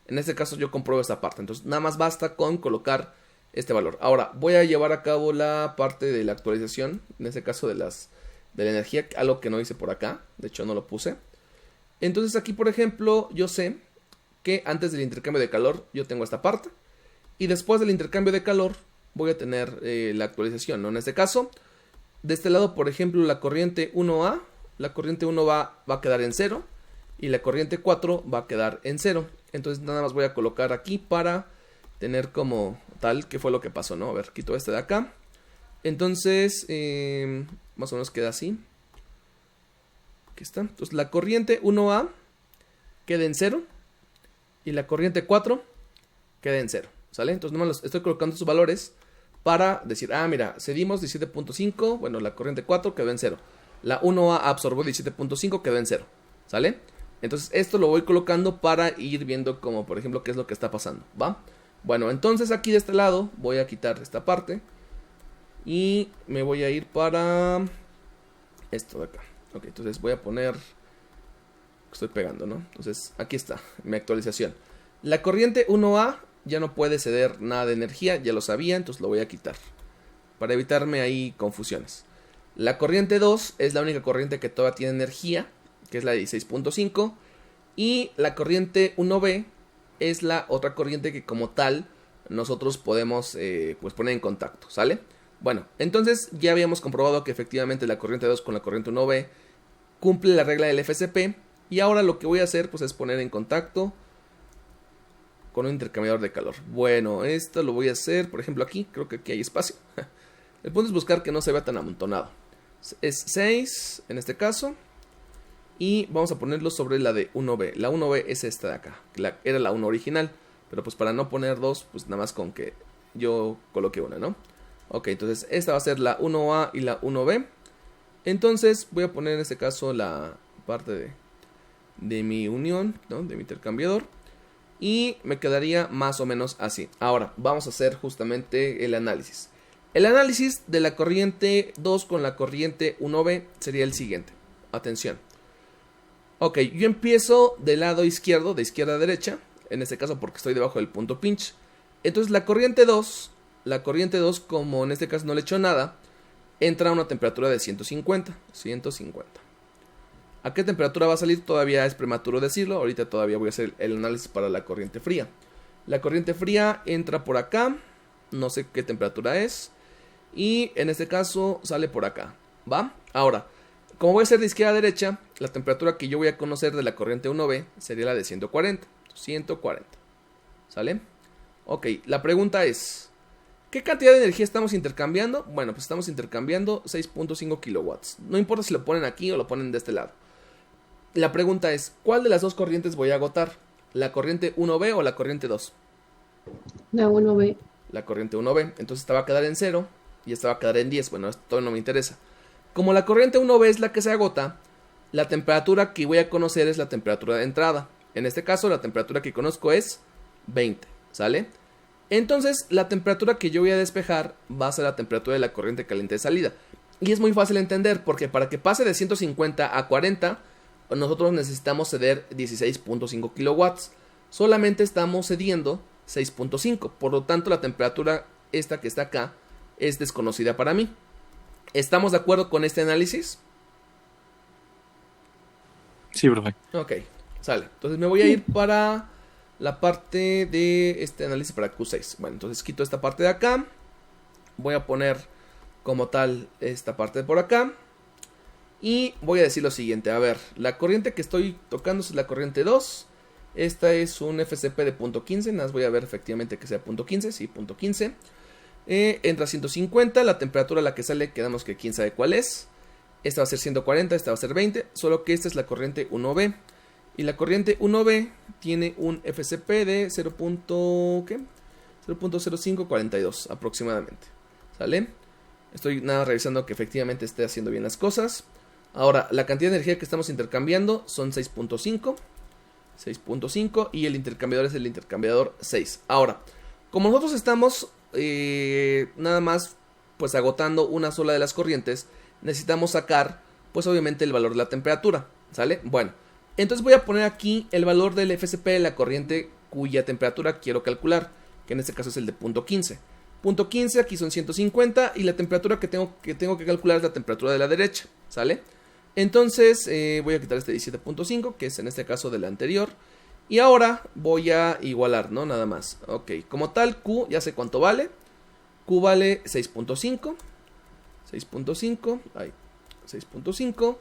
en este caso yo compruebo esta parte. Entonces nada más basta con colocar este valor. Ahora voy a llevar a cabo la parte de la actualización, en este caso de la energía, algo que no hice por acá. De hecho no lo puse. Entonces aquí por ejemplo yo sé que antes del intercambio de calor yo tengo esta parte. Y después del intercambio de calor voy a tener la actualización, ¿no? En este caso, de este lado, por ejemplo, la corriente 1A, la corriente 1 va a quedar en 0 y la corriente 4 va a quedar en 0. Entonces nada más voy a colocar aquí para tener como tal qué fue lo que pasó, ¿no? A ver, quito este de acá. Entonces, más o menos queda así. Aquí está. Entonces la corriente 1A queda en 0 y la corriente 4 queda en 0. ¿Sale? Entonces nomás estoy colocando sus valores para decir, mira, cedimos 17.5, bueno, la corriente 4 quedó en 0. La 1A absorbió 17.5, quedó en 0. ¿Sale? Entonces esto lo voy colocando para ir viendo como, por ejemplo, qué es lo que está pasando, ¿va? Bueno, entonces aquí de este lado voy a quitar esta parte y me voy a ir para esto de acá. Ok, entonces voy a poner, estoy pegando, ¿no? Entonces aquí está mi actualización. La corriente 1A ya no puede ceder nada de energía, ya lo sabía, entonces lo voy a quitar para evitarme ahí confusiones. La corriente 2 es la única corriente que todavía tiene energía, que es la de 16.5, y la corriente 1B es la otra corriente que como tal nosotros podemos pues poner en contacto, ¿sale? Bueno, entonces ya habíamos comprobado que efectivamente la corriente 2 con la corriente 1B cumple la regla del FSP. Y ahora lo que voy a hacer pues es poner en contacto con un intercambiador de calor. Bueno, esto lo voy a hacer, por ejemplo aquí, creo que aquí hay espacio. El punto es buscar que no se vea tan amontonado. Es 6 en este caso. Y vamos a ponerlo sobre la de 1B. La 1B es esta de acá, era la 1 original. Pero pues para no poner dos, pues nada más con que yo coloque una, ¿no? Ok, entonces esta va a ser la 1A y la 1B. Entonces voy a poner en este caso la parte de mi unión, ¿no? De mi intercambiador. Y me quedaría más o menos así. Ahora vamos a hacer justamente el análisis. El análisis de la corriente 2 con la corriente 1B sería el siguiente. Atención. Ok, yo empiezo del lado izquierdo, de izquierda a derecha. En este caso porque estoy debajo del punto pinch. Entonces la corriente 2, como en este caso no le echo nada, entra a una temperatura de 150. ¿A qué temperatura va a salir? Todavía es prematuro decirlo. Ahorita todavía voy a hacer el análisis para la corriente fría. La corriente fría entra por acá. No sé qué temperatura es. Y en este caso sale por acá. ¿Va? Ahora, como voy a hacer de izquierda a derecha, la temperatura que yo voy a conocer de la corriente 1B sería la de 140. 140. ¿Sale? Ok, la pregunta es, ¿qué cantidad de energía estamos intercambiando? Bueno, pues estamos intercambiando 6.5 kilowatts. No importa si lo ponen aquí o lo ponen de este lado. La pregunta es, ¿cuál de las dos corrientes voy a agotar? ¿La corriente 1B o la corriente 2? La 1B. La corriente 1B. Entonces esta va a quedar en 0 y esta va a quedar en 10. Bueno, esto no me interesa. Como la corriente 1B es la que se agota, la temperatura que voy a conocer es la temperatura de entrada. En este caso, la temperatura que conozco es 20. ¿Sale? Entonces, la temperatura que yo voy a despejar va a ser la temperatura de la corriente caliente de salida. Y es muy fácil de entender porque para que pase de 150 a 40, nosotros necesitamos ceder 16.5 kilowatts. Solamente estamos cediendo 6.5. Por lo tanto, la temperatura esta que está acá es desconocida para mí. ¿Estamos de acuerdo con este análisis? Sí, profe. Ok, sale. Entonces me voy a ir para la parte de este análisis para Q6. Bueno, entonces quito esta parte de acá. Voy a poner como tal esta parte de por acá. Y voy a decir lo siguiente. A ver, la corriente que estoy tocando es la corriente 2. Esta es un FCP de punto .15. Nada más voy a ver efectivamente que sea punto .15. Sí, punto .15. Entra a 150. La temperatura a la que sale, quedamos que quién sabe cuál es. Esta va a ser 140, esta va a ser 20. Solo que esta es la corriente 1B. Y la corriente 1B tiene un FCP de 0.0542 aproximadamente. ¿Sale? Estoy nada revisando que efectivamente esté haciendo bien las cosas. Ahora, la cantidad de energía que estamos intercambiando son 6.5. 6.5 y el intercambiador es el intercambiador 6. Ahora, como nosotros estamos nada más pues agotando una sola de las corrientes, necesitamos sacar pues obviamente el valor de la temperatura. ¿Sale? Bueno, entonces voy a poner aquí el valor del FCP de la corriente cuya temperatura quiero calcular, que en este caso es el de punto .15. Punto .15 aquí son 150 y la temperatura que tengo que calcular es la temperatura de la derecha. ¿Sale? Entonces voy a quitar este 17.5, que es en este caso del anterior. Y ahora voy a igualar, ¿no? Nada más. Ok, como tal, Q ya sé cuánto vale. Q vale 6.5. 6.5. Ahí, 6.5.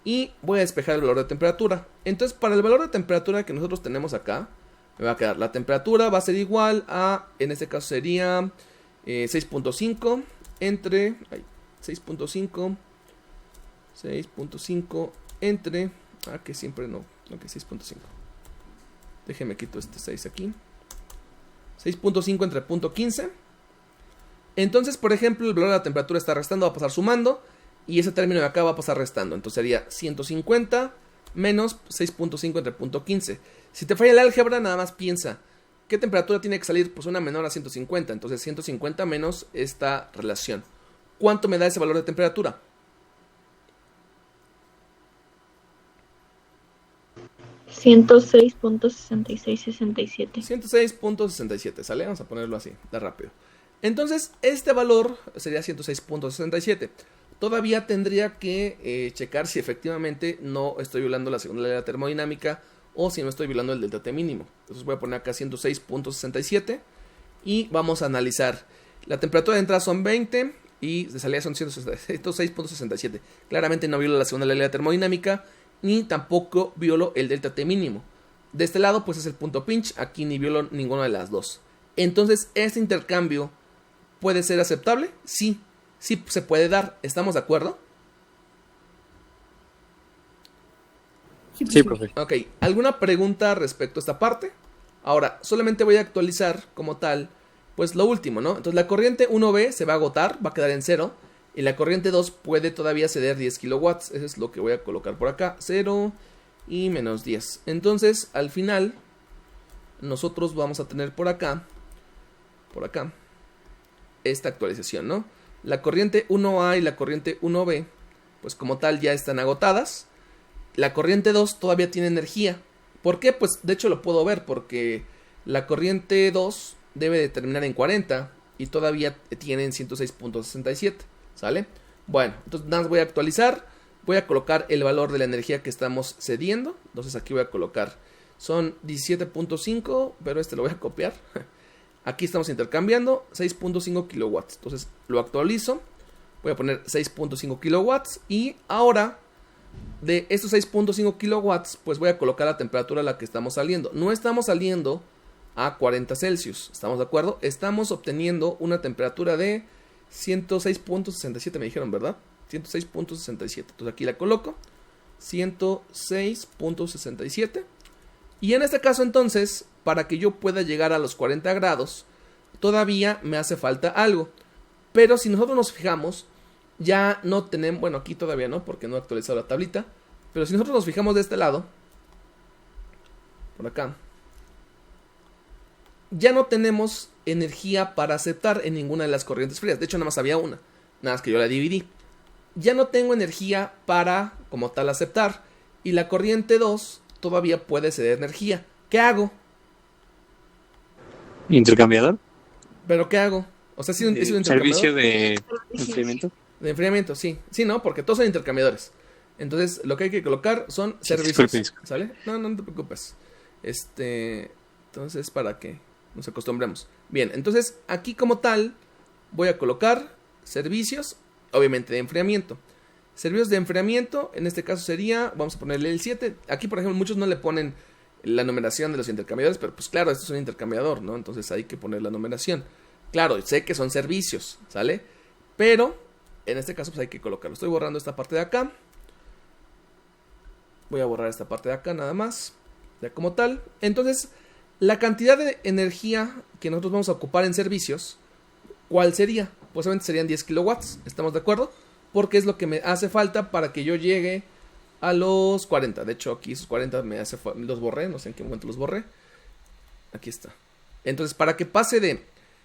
Y voy a despejar el valor de temperatura. Entonces, para el valor de temperatura que nosotros tenemos acá, me va a quedar la temperatura va a ser igual a, en este caso sería 6.5 entre... 6.5 entre... que siempre no. Ok, 6.5. Déjenme quito este 6 aquí. 6.5 entre punto .15. Entonces, por ejemplo, el valor de la temperatura está restando, va a pasar sumando. Y ese término de acá va a pasar restando. Entonces sería 150 menos 6.5 entre punto .15. Si te falla el álgebra, nada más piensa, ¿qué temperatura tiene que salir? Pues una menor a 150. Entonces 150 menos esta relación. ¿Cuánto me da ese valor de temperatura? 106.6667. 106.67, ¿sale? Vamos a ponerlo así, de rápido. Entonces, este valor sería 106.67. Todavía tendría que checar si efectivamente no estoy violando la segunda ley de la termodinámica o si no estoy violando el delta T mínimo. Entonces voy a poner acá 106.67 y vamos a analizar. La temperatura de entrada son 20 y de salida son 106.67. Claramente no violo la segunda ley de la termodinámica ni tampoco violo el delta T mínimo. De este lado pues es el punto pinch, aquí ni violo ninguna de las dos. Entonces este intercambio puede ser aceptable, sí se puede dar, ¿estamos de acuerdo? Sí, profe. Ok, ¿alguna pregunta respecto a esta parte? Ahora, solamente voy a actualizar como tal, pues lo último, ¿no? Entonces la corriente 1B se va a agotar, va a quedar en 0. Y la corriente 2 puede todavía ceder 10 kilowatts. Eso es lo que voy a colocar por acá, 0 y menos 10. Entonces, al final, nosotros vamos a tener por acá, esta actualización, ¿no? La corriente 1A y la corriente 1B, pues como tal ya están agotadas. La corriente 2 todavía tiene energía. ¿Por qué? Pues de hecho lo puedo ver porque la corriente 2 debe de terminar en 40 y todavía tienen 106.67, ¿sale? Bueno, entonces nada más voy a actualizar, voy a colocar el valor de la energía que estamos cediendo. Entonces aquí voy a colocar, son 17.5, pero este lo voy a copiar. Aquí estamos intercambiando 6.5 kilowatts. Entonces lo actualizo, voy a poner 6.5 kilowatts y ahora de estos 6.5 kilowatts, pues voy a colocar la temperatura a la que estamos saliendo. No estamos saliendo a 40 Celsius, ¿estamos de acuerdo? Estamos obteniendo una temperatura de 106.67, me dijeron, ¿verdad? 106.67. Entonces aquí la coloco, 106.67. Y en este caso entonces, para que yo pueda llegar a los 40 grados, todavía me hace falta algo. Pero si nosotros nos fijamos, ya no tenemos, bueno, aquí todavía no, porque no he actualizado la tablita. Pero si nosotros nos fijamos de este lado, por acá, ya no tenemos energía para aceptar en ninguna de las corrientes frías. De hecho, nada más había una, nada más que yo la dividí. Ya no tengo energía para, como tal, aceptar. Y la corriente 2 todavía puede ceder energía. ¿Qué hago? ¿Intercambiador? ¿Pero qué hago? O sea, ¿sí es un intercambiador? ¿Servicio de enfriamiento? De enfriamiento, sí. Sí, ¿no? Porque todos son intercambiadores. Entonces, lo que hay que colocar son servicios. Disculpe. ¿Sale? No te preocupes. Entonces, para que nos acostumbremos. Bien, entonces, aquí como tal, voy a colocar servicios, obviamente de enfriamiento. Servicios de enfriamiento, en este caso sería, vamos a ponerle el 7. Aquí, por ejemplo, muchos no le ponen la numeración de los intercambiadores, pero pues claro, esto es un intercambiador, ¿no? Entonces hay que poner la numeración. Claro, sé que son servicios, ¿sale? Pero, en este caso, pues hay que colocarlo. Estoy borrando esta parte de acá. Voy a borrar esta parte de acá nada más, ya como tal. Entonces, la cantidad de energía que nosotros vamos a ocupar en servicios, ¿cuál sería? Pues obviamente serían 10 kilowatts, ¿estamos de acuerdo? Porque es lo que me hace falta para que yo llegue a los 40. De hecho, aquí esos 40 los borré, no sé en qué momento los borré. Aquí está. Entonces, para que pase de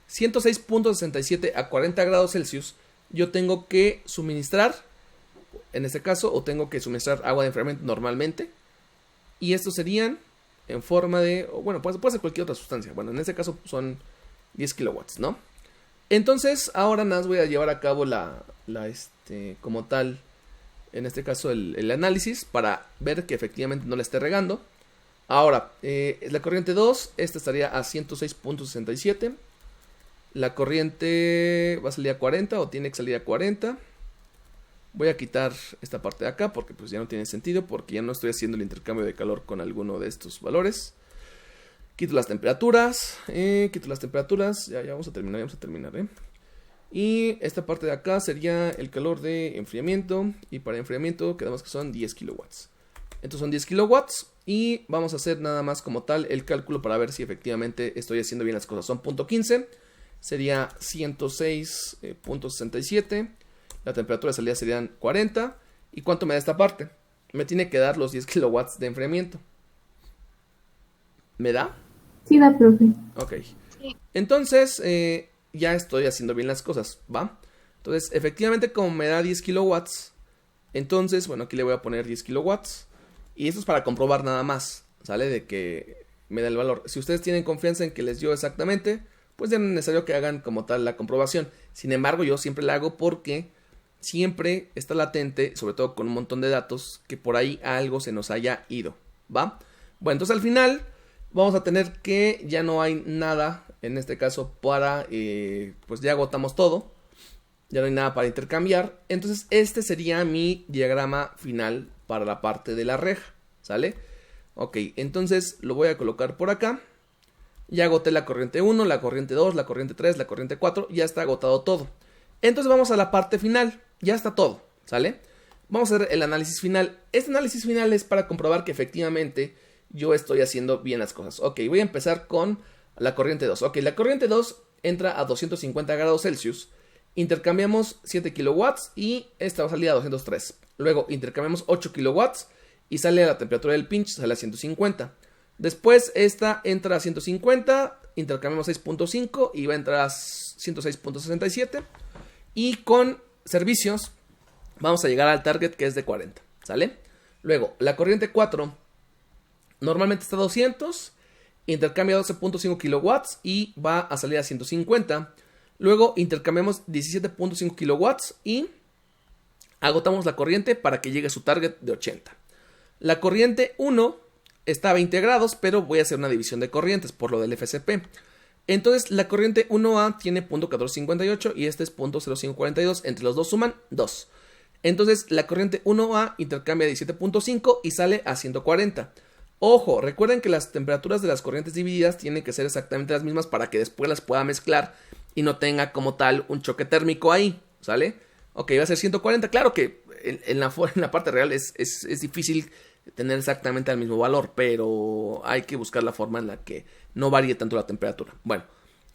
106.67 a 40 grados Celsius, yo tengo que suministrar, en este caso, o tengo que suministrar agua de enfriamiento normalmente. Y estos serían en forma de, bueno, puede ser cualquier otra sustancia. Bueno, en este caso son 10 kilowatts, ¿no? Entonces, ahora nada más voy a llevar a cabo como tal, en este caso el análisis para ver que efectivamente no la esté regando. Ahora, la corriente 2, esta estaría a 106.67. La corriente va a salir a 40 o tiene que salir a 40. Voy a quitar esta parte de acá porque pues ya no tiene sentido, porque ya no estoy haciendo el intercambio de calor con alguno de estos valores. Quito las temperaturas, ya vamos a terminar, Y esta parte de acá sería el calor de enfriamiento, y para enfriamiento quedamos que son 10 kilowatts. Entonces son 10 kilowatts y vamos a hacer nada más como tal el cálculo para ver si efectivamente estoy haciendo bien las cosas. Son .15, sería 106.67, la temperatura de salida serían 40. ¿Y cuánto me da esta parte? Me tiene que dar los 10 kilowatts de enfriamiento. ¿Me da? Sí, da, profe. Ok. Entonces, ya estoy haciendo bien las cosas, ¿va? Entonces, efectivamente, como me da 10 kilowatts, entonces, bueno, aquí le voy a poner 10 kilowatts. Y esto es para comprobar nada más, ¿sale? De que me da el valor. Si ustedes tienen confianza en que les dio exactamente, pues ya no es necesario que hagan como tal la comprobación. Sin embargo, yo siempre la hago porque siempre está latente, sobre todo con un montón de datos, que por ahí algo se nos haya ido, ¿va? Bueno, entonces al final vamos a tener que ya no hay nada, en este caso, para, pues ya agotamos todo. Ya no hay nada para intercambiar. Entonces este sería mi diagrama final para la parte de la reja, ¿sale? Ok, entonces lo voy a colocar por acá. Ya agoté la corriente 1, la corriente 2, la corriente 3, la corriente 4. Ya está agotado todo. Entonces vamos a la parte final. Ya está todo, ¿sale? Vamos a hacer el análisis final. Este análisis final es para comprobar que efectivamente yo estoy haciendo bien las cosas. Ok, voy a empezar con la corriente 2. Ok, la corriente 2 entra a 250 grados Celsius. Intercambiamos 7 kilowatts y esta va a salir a 203. Luego intercambiamos 8 kilowatts y sale a la temperatura del pinch, sale a 150. Después esta entra a 150, intercambiamos 6.5 y va a entrar a 106.67. Y con servicios vamos a llegar al target que es de 40, ¿sale? Luego, la corriente 4 normalmente está a 200, intercambia 12.5 kilowatts y va a salir a 150. Luego intercambiamos 17.5 kilowatts y agotamos la corriente para que llegue a su target de 80. La corriente 1 está a 20 grados, pero voy a hacer una división de corrientes por lo del FSP. Entonces la corriente 1A tiene .1458 y este es .0542. Entre los dos suman 2. Entonces la corriente 1A intercambia 17.5 y sale a 140. Ojo, recuerden que las temperaturas de las corrientes divididas tienen que ser exactamente las mismas para que después las pueda mezclar y no tenga como tal un choque térmico ahí, ¿sale? Ok, va a ser 140. Claro que en la parte real es difícil tener exactamente el mismo valor, pero hay que buscar la forma en la que no varíe tanto la temperatura. Bueno,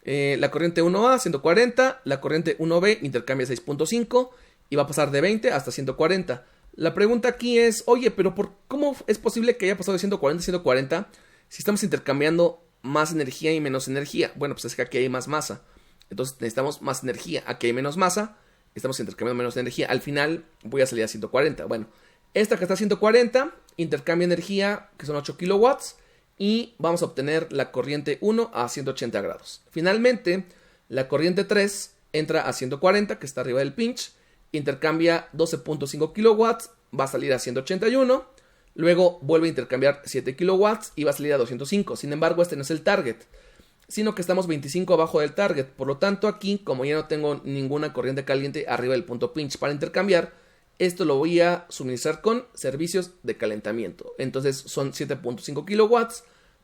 la corriente 1A 140, la corriente 1B intercambia 6.5 y va a pasar de 20 hasta 140. La pregunta aquí es, oye, pero ¿cómo es posible que haya pasado de 140 a 140 si estamos intercambiando más energía y menos energía? Bueno, pues es que aquí hay más masa. Entonces necesitamos más energía. Aquí hay menos masa. Estamos intercambiando menos energía. Al final voy a salir a 140. Bueno, esta que está a 140 intercambia energía que son 8 kilowatts. Y vamos a obtener la corriente 1 a 180 grados. Finalmente, la corriente 3 entra a 140, que está arriba del pinch. Intercambia 12.5 kilowatts. Va a salir a 181. Luego vuelve a intercambiar 7 kilowatts y va a salir a 205. Sin embargo, este no es el target, sino que estamos 25 abajo del target. Por lo tanto, aquí, como ya no tengo ninguna corriente caliente arriba del punto pinch para intercambiar, esto lo voy a suministrar con servicios de calentamiento. Entonces son 7.5 kilowatts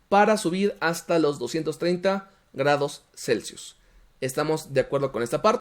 para subir hasta los 230 grados Celsius. ¿Estamos de acuerdo con esta parte?